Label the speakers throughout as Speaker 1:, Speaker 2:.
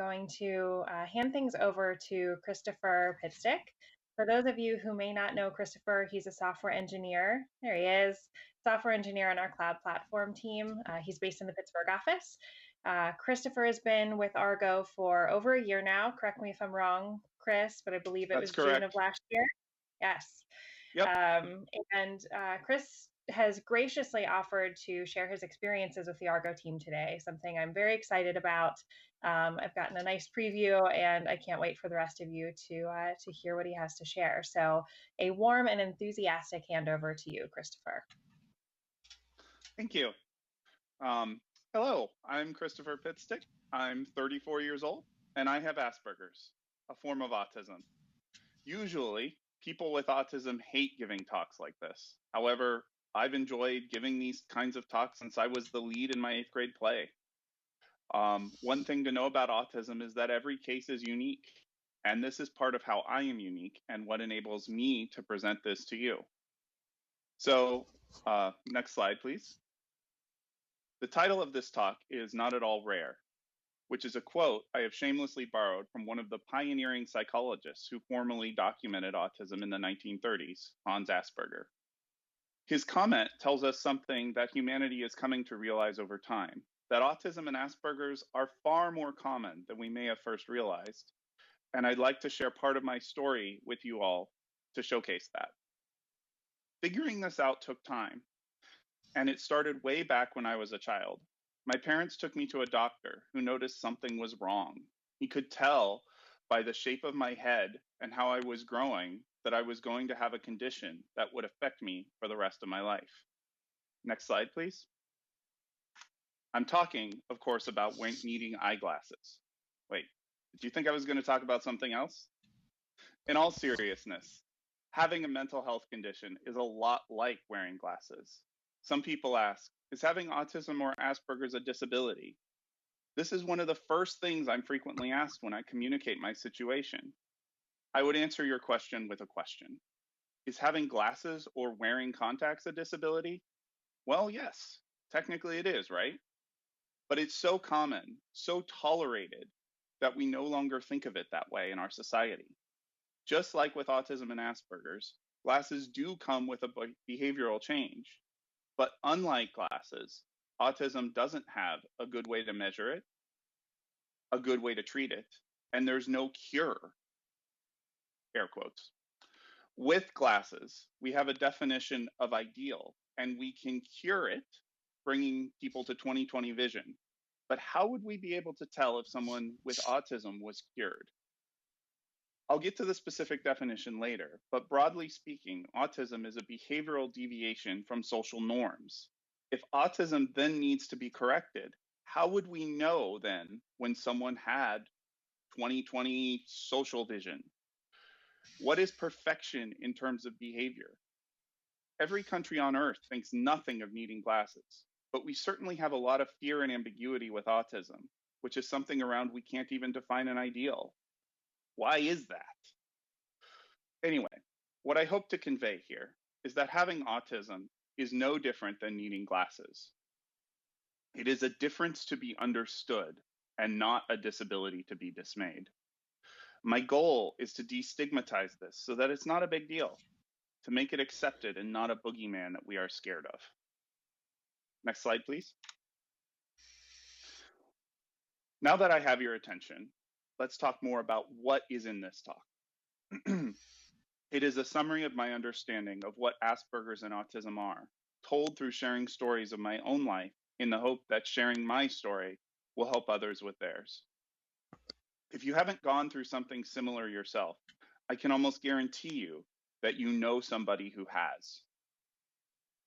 Speaker 1: going to hand things over to Christopher Pitstick. For those of you who may not know Christopher, he's a software engineer. There he is, software engineer on our cloud platform team. He's based in the Pittsburgh office. Christopher has been with Argo for over a year now. Correct me if I'm wrong, Chris, but I believe it was June of last year. Yes.
Speaker 2: Yep.
Speaker 1: Chris has graciously offered to share his experiences with the Argo team today, something I'm very excited about. I've gotten a nice preview, and I can't wait for the rest of you to hear what he has to share. So a warm and enthusiastic handover to you, Christopher.
Speaker 2: Thank you. Hello, I'm Christopher Pitstick. I'm 34 years old, and I have Asperger's, a form of autism. Usually, people with autism hate giving talks like this. However, I've enjoyed giving these kinds of talks since I was the lead in my 8th grade play. One thing to know about autism is that every case is unique, and this is part of how I am unique and what enables me to present this to you. So, next slide, please. The title of this talk is Not at All Rare, which is a quote I have shamelessly borrowed from one of the pioneering psychologists who formally documented autism in the 1930s, Hans Asperger. His comment tells us something that humanity is coming to realize over time, that autism and Asperger's are far more common than we may have first realized. And I'd like to share part of my story with you all to showcase that. Figuring this out took time, and it started way back when I was a child. My parents took me to a doctor who noticed something was wrong. He could tell by the shape of my head and how I was growing that I was going to have a condition that would affect me for the rest of my life. Next slide, please. I'm talking, of course, about needing eyeglasses. Wait, did you think I was going to talk about something else? In all seriousness, having a mental health condition is a lot like wearing glasses. Some people ask, is having autism or Asperger's a disability? This is one of the first things I'm frequently asked when I communicate my situation. I would answer your question with a question. Is having glasses or wearing contacts a disability? Well, yes, technically it is, right? But it's so common, so tolerated, that we no longer think of it that way in our society. Just like with autism and Asperger's, glasses do come with a behavioral change. But unlike glasses, autism doesn't have a good way to measure it, a good way to treat it, and there's no cure, air quotes. With glasses, we have a definition of ideal, and we can cure it, bringing people to 20/20 vision. But how would we be able to tell if someone with autism was cured? I'll get to the specific definition later, but broadly speaking, autism is a behavioral deviation from social norms. If autism then needs to be corrected, how would we know then when someone had 20/20 social vision? What is perfection in terms of behavior? Every country on earth thinks nothing of needing glasses, but we certainly have a lot of fear and ambiguity with autism, which is something around we can't even define an ideal. Why is that? Anyway, what I hope to convey here is that having autism is no different than needing glasses. It is a difference to be understood and not a disability to be dismayed. My goal is to destigmatize this so that it's not a big deal, to make it accepted and not a boogeyman that we are scared of. Next slide, please. Now that I have your attention, let's talk more about what is in this talk. It is a summary of my understanding of what Asperger's and autism are, told through sharing stories of my own life in the hope that sharing my story will help others with theirs. If you haven't gone through something similar yourself, I can almost guarantee you that you know somebody who has.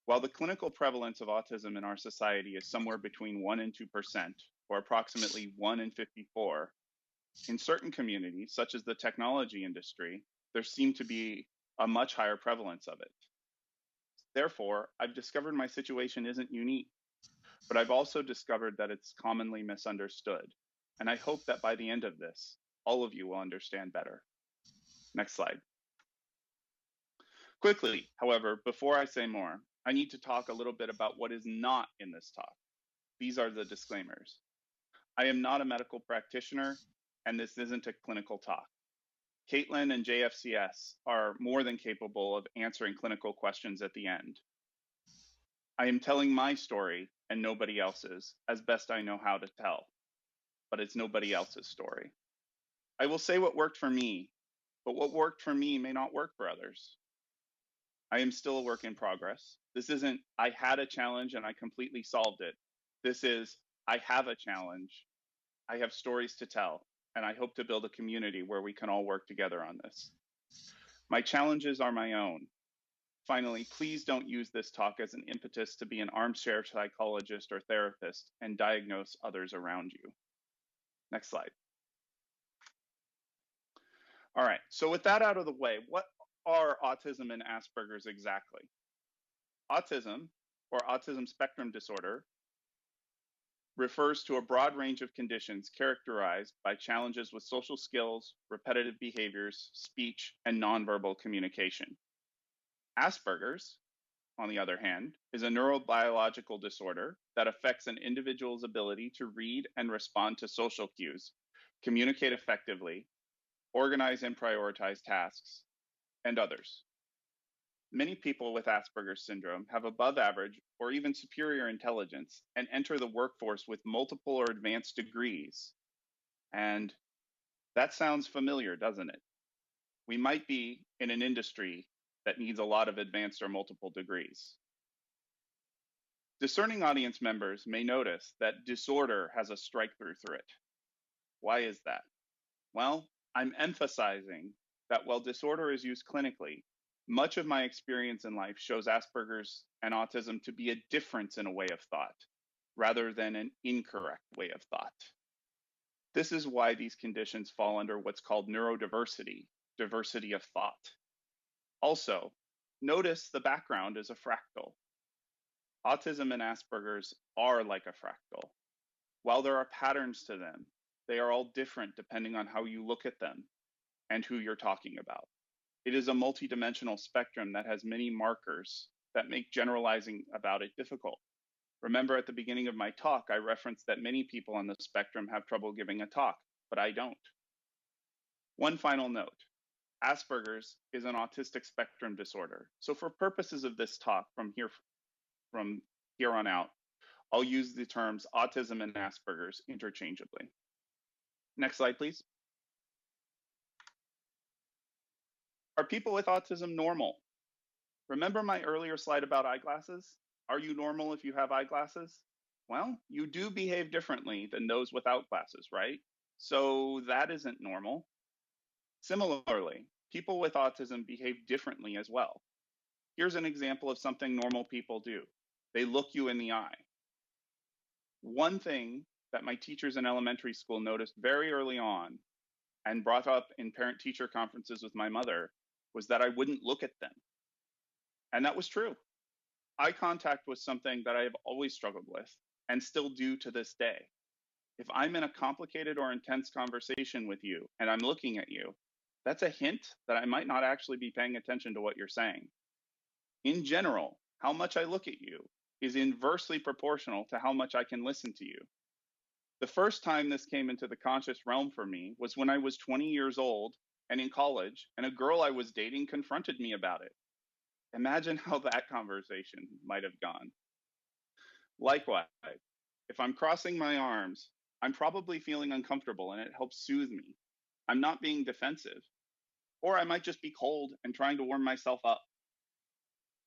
Speaker 2: While the clinical prevalence of autism in our society is somewhere between 1 and 2%, or approximately 1 in 54, in certain communities, such as the technology industry, there seemed to be a much higher prevalence of it. Therefore, I've discovered my situation isn't unique, but I've also discovered that it's commonly misunderstood. And I hope that by the end of this, all of you will understand better. Next slide. Quickly, however, before I say more, I need to talk a little bit about what is not in this talk. These are the disclaimers. I am not a medical practitioner, and this isn't a clinical talk. Caitlin and JFCS are more than capable of answering clinical questions at the end. I am telling my story and nobody else's as best I know how to tell, but it's nobody else's story. I will say what worked for me, but what worked for me may not work for others. I am still a work in progress. This isn't, I had a challenge and I completely solved it. This is, I have a challenge, I have stories to tell, and I hope to build a community where we can all work together on this. My challenges are my own. Finally, please don't use this talk as an impetus to be an armchair psychologist or therapist and diagnose others around you. Next slide. All right, so with that out of the way, what are autism and Asperger's exactly? Autism, or autism spectrum disorder, refers to a broad range of conditions characterized by challenges with social skills, repetitive behaviors, speech, and nonverbal communication. Asperger's, on the other hand, is a neurobiological disorder that affects an individual's ability to read and respond to social cues, communicate effectively, organize and prioritize tasks, and others. Many people with Asperger's syndrome have above average or even superior intelligence and enter the workforce with multiple or advanced degrees. And that sounds familiar, doesn't it? We might be in an industry that needs a lot of advanced or multiple degrees. Discerning audience members may notice that disorder has a strike-through through it. Why is that? Well, I'm emphasizing that while disorder is used clinically, much of my experience in life shows Asperger's and autism to be a difference in a way of thought, rather than an incorrect way of thought. This is why these conditions fall under what's called neurodiversity, diversity of thought. Also, notice the background is a fractal. Autism and Asperger's are like a fractal. While there are patterns to them, they are all different depending on how you look at them and who you're talking about. It is a multidimensional spectrum that has many markers that make generalizing about it difficult. Remember at the beginning of my talk, I referenced that many people on the spectrum have trouble giving a talk, but I don't. One final note, Asperger's is an autistic spectrum disorder. So for purposes of this talk from here on out, I'll use the terms autism and Asperger's interchangeably. Next slide, please. Are people with autism normal? Remember my earlier slide about eyeglasses? Are you normal if you have eyeglasses? Well, you do behave differently than those without glasses, right? So that isn't normal. Similarly, people with autism behave differently as well. Here's an example of something normal people do. They look you in the eye. One thing that my teachers in elementary school noticed very early on and brought up in parent-teacher conferences with my mother was that I wouldn't look at them. And that was true. Eye contact was something that I have always struggled with and still do to this day. If I'm in a complicated or intense conversation with you and I'm looking at you, that's a hint that I might not actually be paying attention to what you're saying. In general, how much I look at you is inversely proportional to how much I can listen to you. The first time this came into the conscious realm for me was when I was 20 years old and in college, and a girl I was dating confronted me about it. Imagine how that conversation might have gone. Likewise, if I'm crossing my arms, I'm probably feeling uncomfortable and it helps soothe me. I'm not being defensive. Or I might just be cold and trying to warm myself up.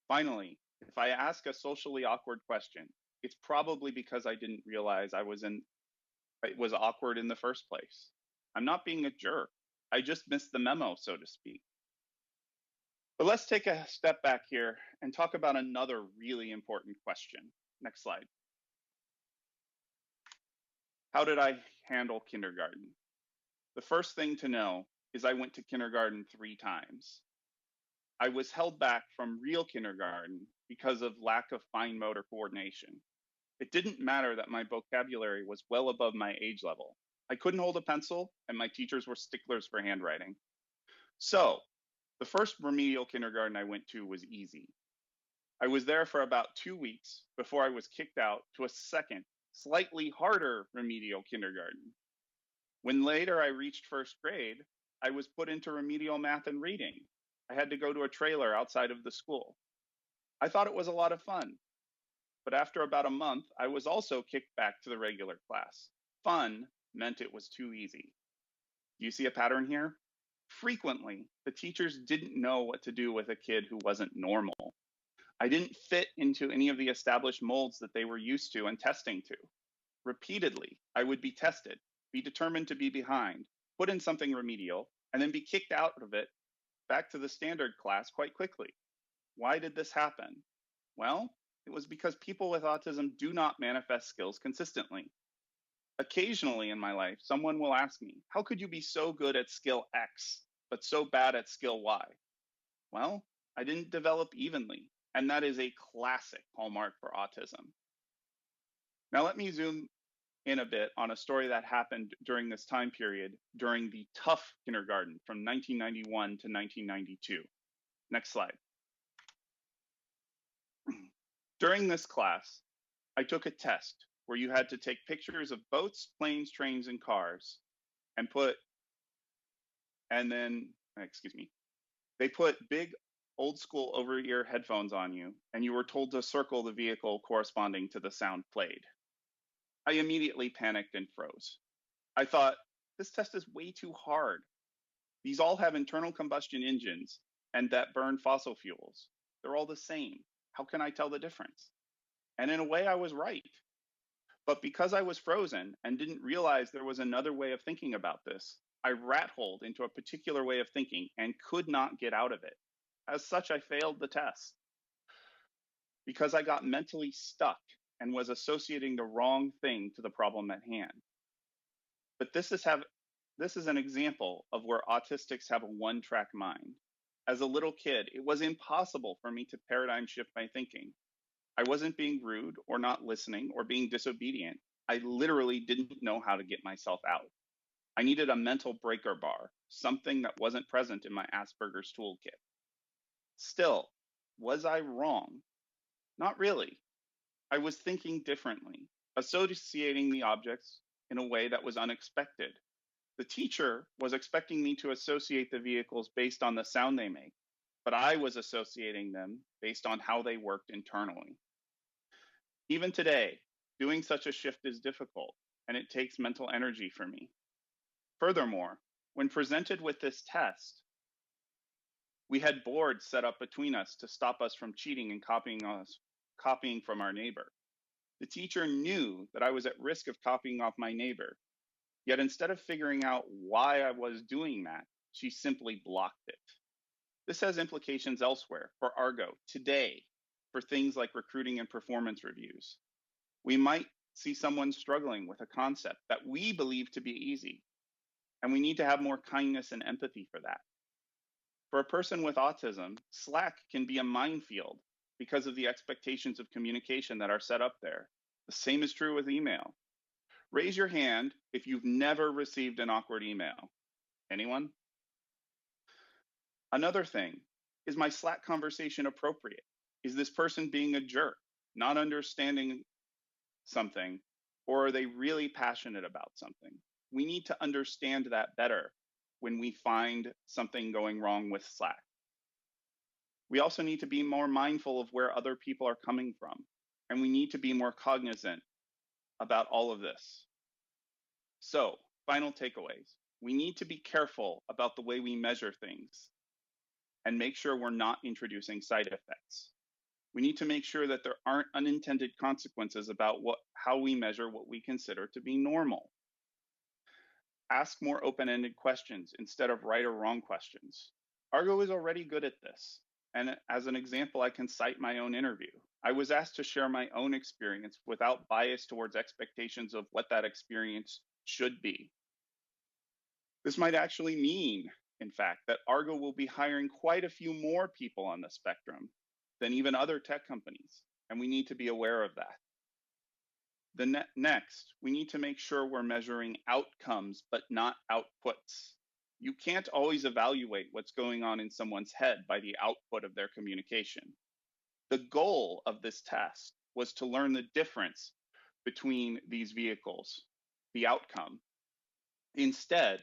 Speaker 2: Finally, if I ask a socially awkward question, it's probably because I didn't realize it was awkward in the first place. I'm not being a jerk. I just missed the memo, so to speak. But let's take a step back here and talk about another really important question. Next slide. How did I handle kindergarten? The first thing to know is I went to kindergarten 3 times. I was held back from real kindergarten because of lack of fine motor coordination. It didn't matter that my vocabulary was well above my age level. I couldn't hold a pencil, and my teachers were sticklers for handwriting. So, the first remedial kindergarten I went to was easy. I was there for about 2 weeks before I was kicked out to a second, slightly harder remedial kindergarten. When later I reached first grade, I was put into remedial math and reading. I had to go to a trailer outside of the school. I thought it was a lot of fun, but after about a month, I was also kicked back to the regular class. Fun meant it was too easy. Do you see a pattern here? Frequently, the teachers didn't know what to do with a kid who wasn't normal. I didn't fit into any of the established molds that they were used to and testing to. Repeatedly, I would be tested, be determined to be behind, put in something remedial, and then be kicked out of it back to the standard class quite quickly. Why did this happen? Well, it was because people with autism do not manifest skills consistently. Occasionally in my life, someone will ask me, how could you be so good at skill X, but so bad at skill Y? Well, I didn't develop evenly, and that is a classic hallmark for autism. Now let me zoom in a bit on a story that happened during this time period during the tough kindergarten from 1991 to 1992. Next slide. During this class, I took a test where you had to take pictures of boats, planes, trains, and cars and they put big old school over-ear headphones on you, and you were told to circle the vehicle corresponding to the sound played. I immediately panicked and froze. I thought, this test is way too hard. These all have internal combustion engines and that burn fossil fuels. They're all the same. How can I tell the difference? And in a way, I was right. But because I was frozen and didn't realize there was another way of thinking about this, I rat-holed into a particular way of thinking and could not get out of it. As such, I failed the test because I got mentally stuck and was associating the wrong thing to the problem at hand. But this is an example of where autistics have a one-track mind. As a little kid, it was impossible for me to paradigm shift my thinking. I wasn't being rude or not listening or being disobedient. I literally didn't know how to get myself out. I needed a mental breaker bar, something that wasn't present in my Asperger's toolkit. Still, was I wrong? Not really. I was thinking differently, associating the objects in a way that was unexpected. The teacher was expecting me to associate the vehicles based on the sound they make, but I was associating them based on how they worked internally. Even today, doing such a shift is difficult, and it takes mental energy for me. Furthermore, when presented with this test, we had boards set up between us to stop us from cheating and copying from our neighbor. The teacher knew that I was at risk of copying off my neighbor, yet instead of figuring out why I was doing that, she simply blocked it. This has implications elsewhere for Argo today for things like recruiting and performance reviews. We might see someone struggling with a concept that we believe to be easy, and we need to have more kindness and empathy for that. For a person with autism, Slack can be a minefield because of the expectations of communication that are set up there. The same is true with email. Raise your hand if you've never received an awkward email. Anyone? Another thing, is my Slack conversation appropriate? Is this person being a jerk, not understanding something, or are they really passionate about something? We need to understand that better when we find something going wrong with Slack. We also need to be more mindful of where other people are coming from, and we need to be more cognizant about all of this. So, final takeaways. We need to be careful about the way we measure things and make sure we're not introducing side effects. We need to make sure that there aren't unintended consequences about how we measure what we consider to be normal. Ask more open-ended questions instead of right or wrong questions. Argo is already good at this. And as an example, I can cite my own interview. I was asked to share my own experience without bias towards expectations of what that experience should be. This might actually mean, in fact, that Argo will be hiring quite a few more people on the spectrum than even other tech companies, and we need to be aware of that. Next, we need to make sure we're measuring outcomes, but not outputs. You can't always evaluate what's going on in someone's head by the output of their communication. The goal of this test was to learn the difference between these vehicles, the outcome. Instead,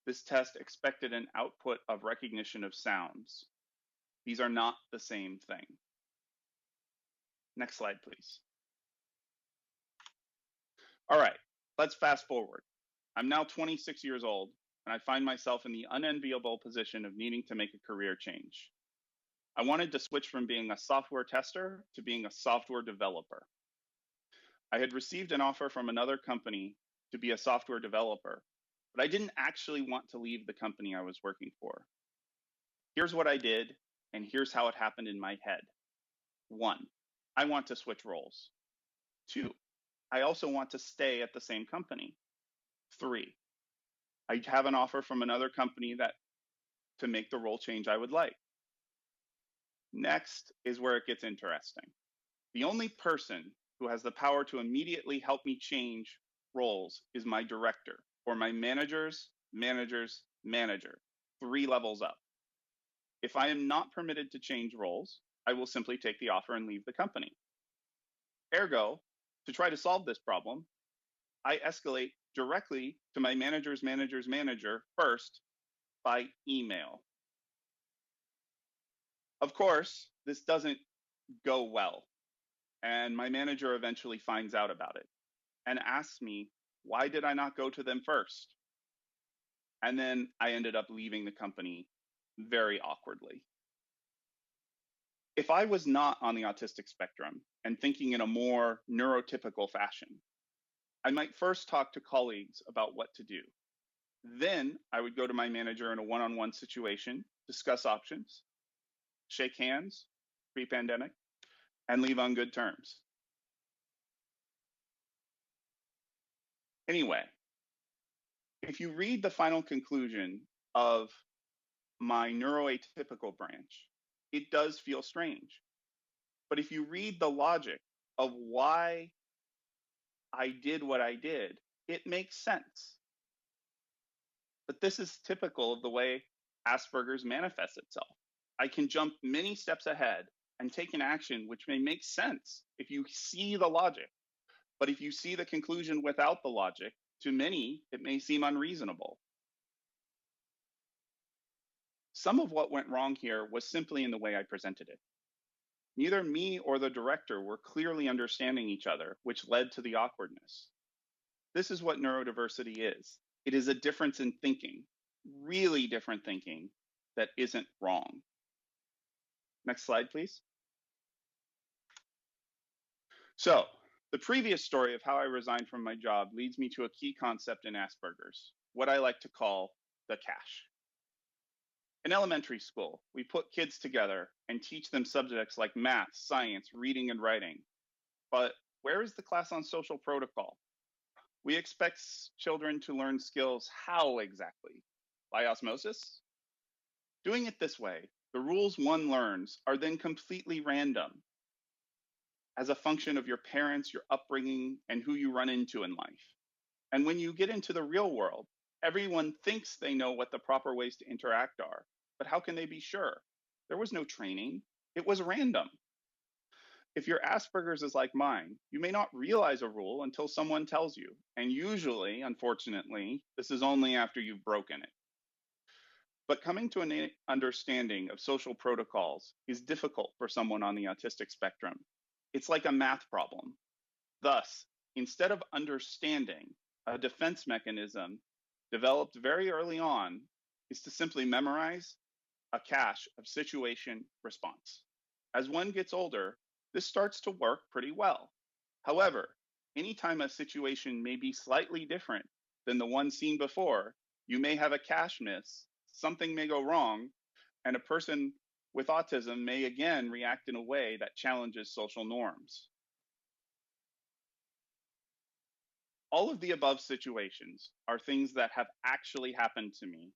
Speaker 2: this test expected an output of recognition of sounds. These are not the same thing. Next slide, please. All right, let's fast forward. I'm now 26 years old, and I find myself in the unenviable position of needing to make a career change. I wanted to switch from being a software tester to being a software developer. I had received an offer from another company to be a software developer, but I didn't actually want to leave the company I was working for. Here's what I did, and here's how it happened in my head. 1, I want to switch roles. 2, I also want to stay at the same company. 3, I have an offer from another company to make the role change I would like. Next is where it gets interesting. The only person who has the power to immediately help me change roles is my director, or my manager's manager's manager, 3 levels up. If I am not permitted to change roles, I will simply take the offer and leave the company. Ergo, to try to solve this problem, I escalate directly to my manager's manager's manager first by email. Of course, this doesn't go well, and my manager eventually finds out about it and asks me, why did I not go to them first? And then I ended up leaving the company very awkwardly. If I was not on the autistic spectrum and thinking in a more neurotypical fashion, I might first talk to colleagues about what to do. Then I would go to my manager in a one-on-one situation, discuss options, shake hands, pre-pandemic, and leave on good terms. Anyway, if you read the final conclusion of my neuroatypical branch, it does feel strange. But if you read the logic of why I did what I did, it makes sense. But this is typical of the way Asperger's manifests itself. I can jump many steps ahead and take an action which may make sense if you see the logic. But if you see the conclusion without the logic, to many, it may seem unreasonable. Some of what went wrong here was simply in the way I presented it. Neither me or the director were clearly understanding each other, which led to the awkwardness. This is what neurodiversity is. It is a difference in thinking, really different thinking that isn't wrong. Next slide, please. So, the previous story of how I resigned from my job leads me to a key concept in Asperger's, what I like to call the cache. In elementary school, we put kids together and teach them subjects like math, science, reading, and writing. But where is the class on social protocol? We expect children to learn skills how exactly? By osmosis? Doing it this way, the rules one learns are then completely random as a function of your parents, your upbringing, and who you run into in life. And when you get into the real world, everyone thinks they know what the proper ways to interact are, but how can they be sure? There was no training. It was random. If your Asperger's is like mine, you may not realize a rule until someone tells you. And usually, unfortunately, this is only after you've broken it. But coming to an understanding of social protocols is difficult for someone on the autistic spectrum. It's like a math problem. Thus, instead of understanding, a defense mechanism developed very early on is to simply memorize a cache of situation response. As one gets older, this starts to work pretty well. However, anytime a situation may be slightly different than the one seen before, you may have a cache miss, something may go wrong, and a person with autism may again react in a way that challenges social norms. All of the above situations are things that have actually happened to me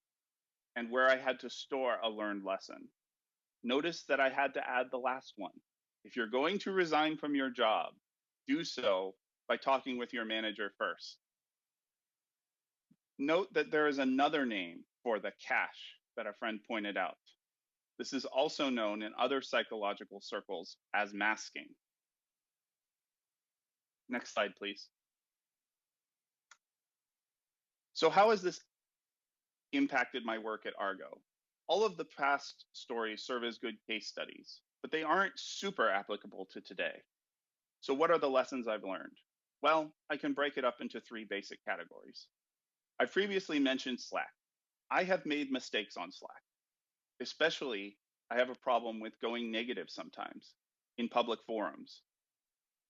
Speaker 2: and where I had to store a learned lesson. Notice that I had to add the last one. If you're going to resign from your job, do so by talking with your manager first. Note that there is another name for the cache that a friend pointed out. This is also known in other psychological circles as masking. Next slide, please. So how has this impacted my work at Argo? All of the past stories serve as good case studies, but they aren't super applicable to today. So what are the lessons I've learned? Well, I can break it up into three basic categories. I previously mentioned Slack. I have made mistakes on Slack. Especially, I have a problem with going negative sometimes in public forums.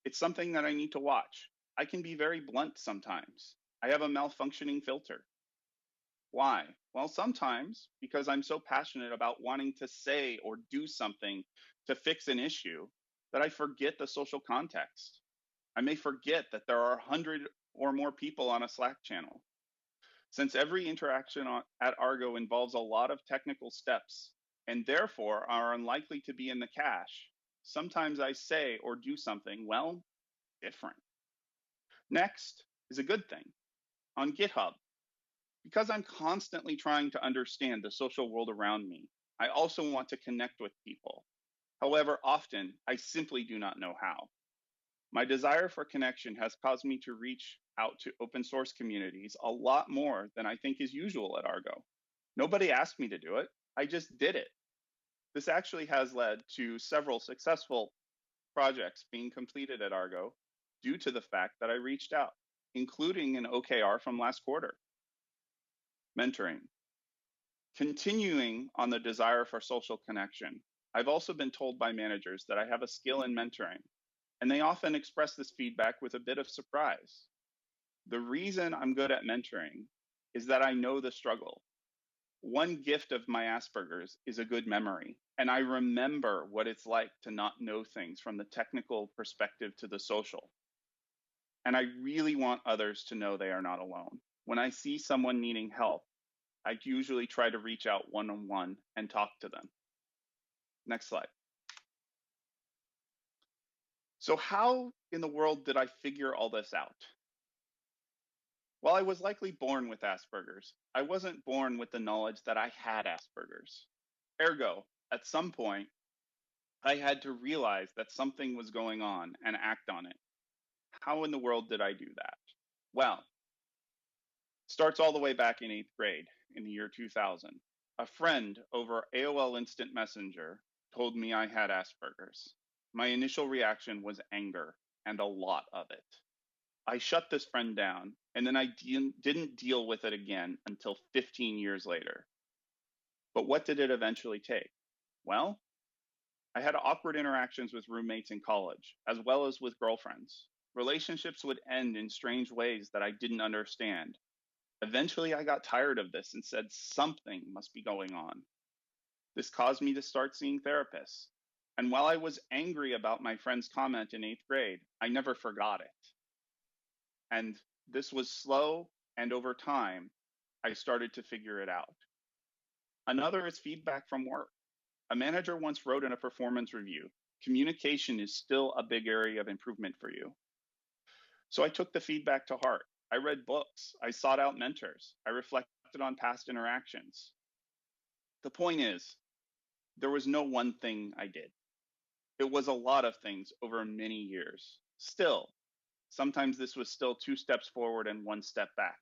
Speaker 2: It's something that I need to watch. I can be very blunt sometimes. I have a malfunctioning filter. Why? Well, sometimes because I'm so passionate about wanting to say or do something to fix an issue that I forget the social context. I may forget that there are 100 or more people on a Slack channel. Since every interaction at Argo involves a lot of technical steps and therefore are unlikely to be in the cache, sometimes I say or do something, well, different. Next is a good thing. On GitHub, because I'm constantly trying to understand the social world around me, I also want to connect with people. However, often I simply do not know how. My desire for connection has caused me to reach out to open source communities a lot more than I think is usual at Argo. Nobody asked me to do it, I just did it. This actually has led to several successful projects being completed at Argo due to the fact that I reached out, including an OKR from last quarter. Mentoring. Continuing on the desire for social connection, I've also been told by managers that I have a skill in mentoring, and they often express this feedback with a bit of surprise. The reason I'm good at mentoring is that I know the struggle. One gift of my Asperger's is a good memory, and I remember what it's like to not know things from the technical perspective to the social. And I really want others to know they are not alone. When I see someone needing help, I usually try to reach out one-on-one and talk to them. Next slide. So how in the world did I figure all this out? Well, I was likely born with Asperger's. I wasn't born with the knowledge that I had Asperger's. Ergo, at some point, I had to realize that something was going on and act on it. How in the world did I do that? Well, it starts all the way back in 8th grade in the year 2000. A friend over AOL Instant Messenger told me I had Asperger's. My initial reaction was anger, and a lot of it. I shut this friend down, and then I didn't deal with it again until 15 years later. But what did it eventually take? Well, I had awkward interactions with roommates in college, as well as with girlfriends. Relationships would end in strange ways that I didn't understand. Eventually, I got tired of this and said something must be going on. This caused me to start seeing therapists. And while I was angry about my friend's comment in 8th grade, I never forgot it. And this was slow, and over time, I started to figure it out. Another is feedback from work. A manager once wrote in a performance review, communication is still a big area of improvement for you. So I took the feedback to heart. I read books. I sought out mentors. I reflected on past interactions. The point is, there was no one thing I did. It was a lot of things over many years. Still, sometimes this was still 2 steps forward and 1 step back.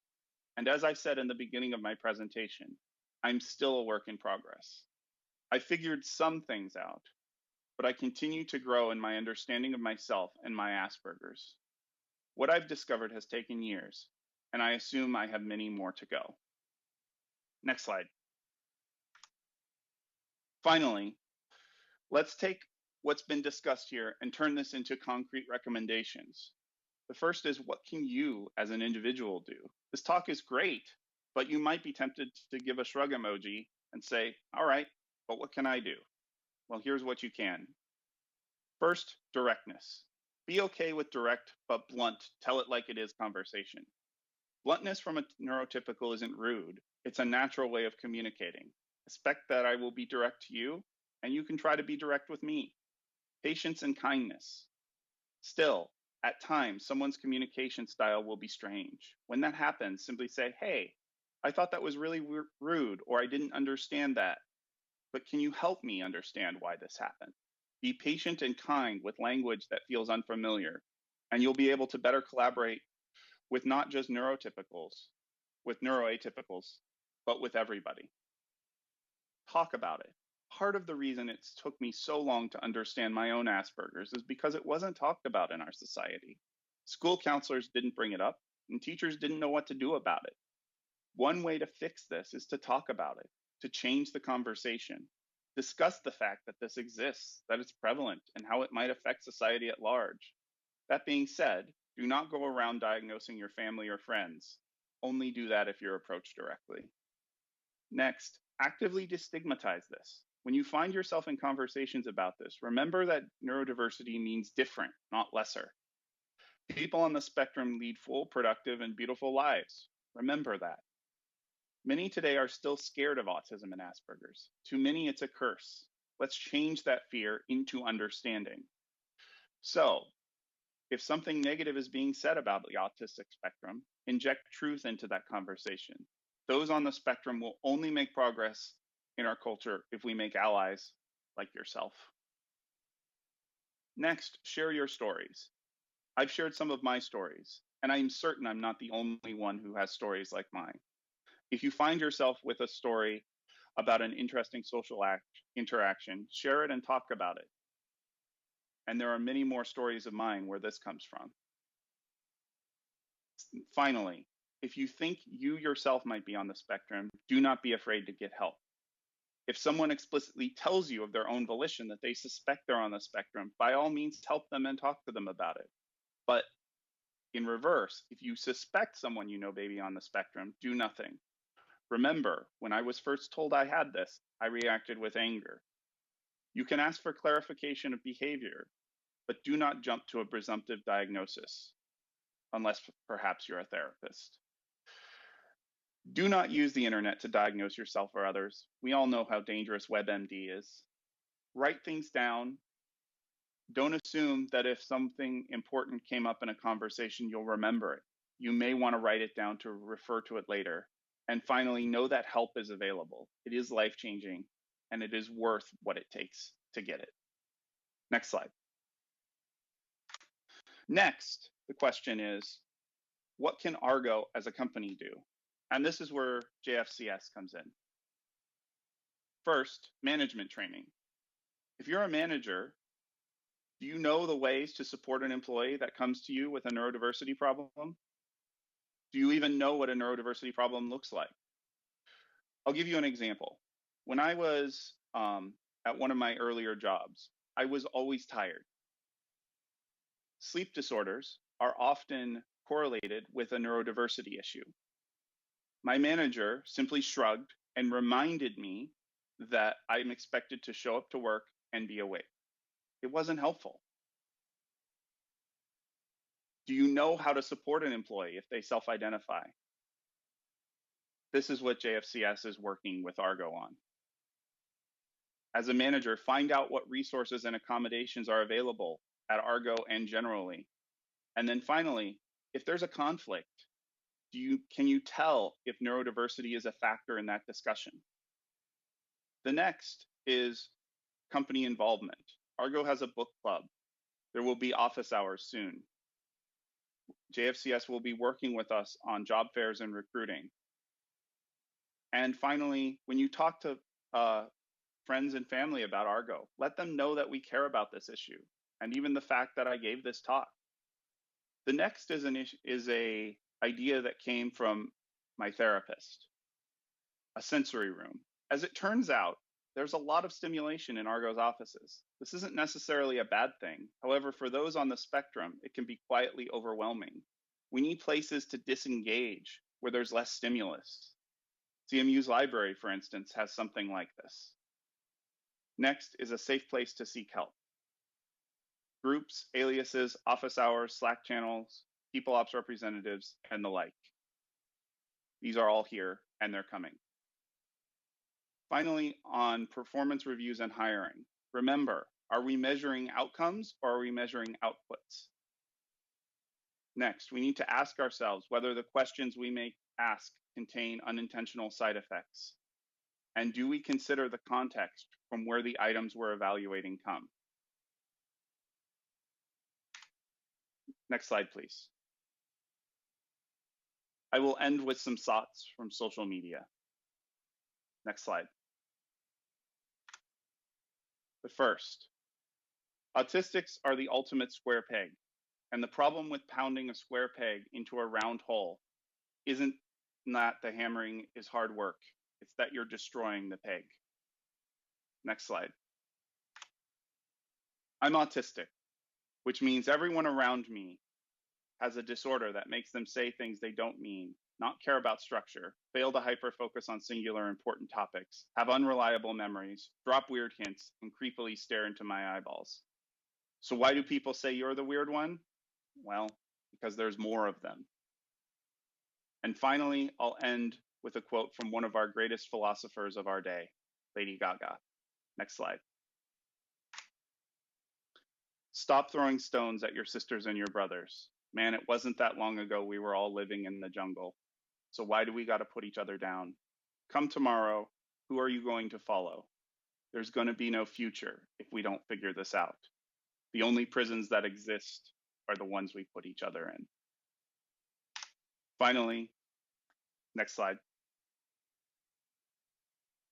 Speaker 2: And as I said in the beginning of my presentation, I'm still a work in progress. I figured some things out, but I continue to grow in my understanding of myself and my Asperger's. What I've discovered has taken years, and I assume I have many more to go. Next slide. Finally, let's take what's been discussed here and turn this into concrete recommendations. The first is, what can you as an individual do? This talk is great, but you might be tempted to give a shrug emoji and say, all right, but what can I do? Well, here's what you can. First, directness. Be okay with direct but blunt, tell it like it is conversation. Bluntness from a neurotypical isn't rude. It's a natural way of communicating. Expect that I will be direct to you, and you can try to be direct with me. Patience and kindness. Still, at times, someone's communication style will be strange. When that happens, simply say, hey, I thought that was really rude, or I didn't understand that. But can you help me understand why this happened? Be patient and kind with language that feels unfamiliar, and you'll be able to better collaborate with not just neurotypicals, with neuroatypicals, but with everybody. Talk about it. Part of the reason it took me so long to understand my own Asperger's is because it wasn't talked about in our society. School counselors didn't bring it up, and teachers didn't know what to do about it. One way to fix this is to talk about it, to change the conversation, discuss the fact that this exists, that it's prevalent, and how it might affect society at large. That being said, do not go around diagnosing your family or friends. Only do that if you're approached directly. Next, actively destigmatize this. When you find yourself in conversations about this, remember that neurodiversity means different, not lesser. People on the spectrum lead full, productive, and beautiful lives. Remember that. Many today are still scared of autism and Asperger's. To many, it's a curse. Let's change that fear into understanding. So, if something negative is being said about the autistic spectrum, inject truth into that conversation. Those on the spectrum will only make progress in our culture if we make allies like yourself. Next, share your stories. I've shared some of my stories, and I'm certain I'm not the only one who has stories like mine. If you find yourself with a story about an interesting social interaction, share it and talk about it. And there are many more stories of mine where this comes from. Finally, if you think you yourself might be on the spectrum, do not be afraid to get help. If someone explicitly tells you of their own volition that they suspect they're on the spectrum, by all means, help them and talk to them about it. But in reverse, if you suspect someone you know may be on the spectrum, do nothing. Remember, when I was first told I had this, I reacted with anger. You can ask for clarification of behavior, but do not jump to a presumptive diagnosis, unless perhaps you're a therapist. Do not use the internet to diagnose yourself or others. We all know how dangerous WebMD is. Write things down. Don't assume that if something important came up in a conversation, you'll remember it. You may want to write it down to refer to it later. And finally, know that help is available. It is life-changing, and it is worth what it takes to get it. Next slide. Next, the question is, what can Argo as a company do? And this is where JFCS comes in. First, management training. If you're a manager, do you know the ways to support an employee that comes to you with a neurodiversity problem? Do you even know what a neurodiversity problem looks like? I'll give you an example. When I was at one of my earlier jobs, I was always tired. Sleep disorders are often correlated with a neurodiversity issue. My manager simply shrugged and reminded me that I'm expected to show up to work and be awake. It wasn't helpful. Do you know how to support an employee if they self-identify? This is what JFCS is working with Argo on. As a manager, find out what resources and accommodations are available at Argo and generally. And then finally, if there's a conflict, can you tell if neurodiversity is a factor in that discussion? The next is company involvement. Argo has a book club. There will be office hours soon. JFCS will be working with us on job fairs and recruiting. And finally, when you talk to friends and family about Argo, let them know that we care about this issue, and even the fact that I gave this talk. The next is a idea that came from my therapist, a sensory room. As it turns out, there's a lot of stimulation in Argo's offices. This isn't necessarily a bad thing. However, for those on the spectrum, it can be quietly overwhelming. We need places to disengage where there's less stimulus. CMU's library, for instance, has something like this. Next is a safe place to seek help. Groups, aliases, office hours, Slack channels, people ops representatives, and the like. These are all here, and they're coming. Finally, on performance reviews and hiring, remember, are we measuring outcomes or are we measuring outputs? Next, we need to ask ourselves whether the questions we may ask contain unintentional side effects. And do we consider the context from where the items we're evaluating come? Next slide, please. I will end with some thoughts from social media. Next slide. The first, autistics are the ultimate square peg, and the problem with pounding a square peg into a round hole isn't that the hammering is hard work, it's that you're destroying the peg. Next slide. I'm autistic, which means everyone around me has a disorder that makes them say things they don't mean, not care about structure, fail to hyper-focus on singular important topics, have unreliable memories, drop weird hints, and creepily stare into my eyeballs. So why do people say you're the weird one? Well, because there's more of them. And finally, I'll end with a quote from one of our greatest philosophers of our day, Lady Gaga. Next slide. Stop throwing stones at your sisters and your brothers. Man, it wasn't that long ago we were all living in the jungle. So why do we got to put each other down? Come tomorrow, who are you going to follow? There's going to be no future if we don't figure this out. The only prisons that exist are the ones we put each other in. Finally, next slide.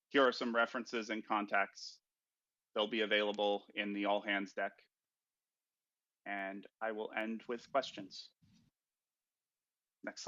Speaker 2: Here are some references and contacts. They'll be available in the all hands deck. And I will end with questions. Next slide.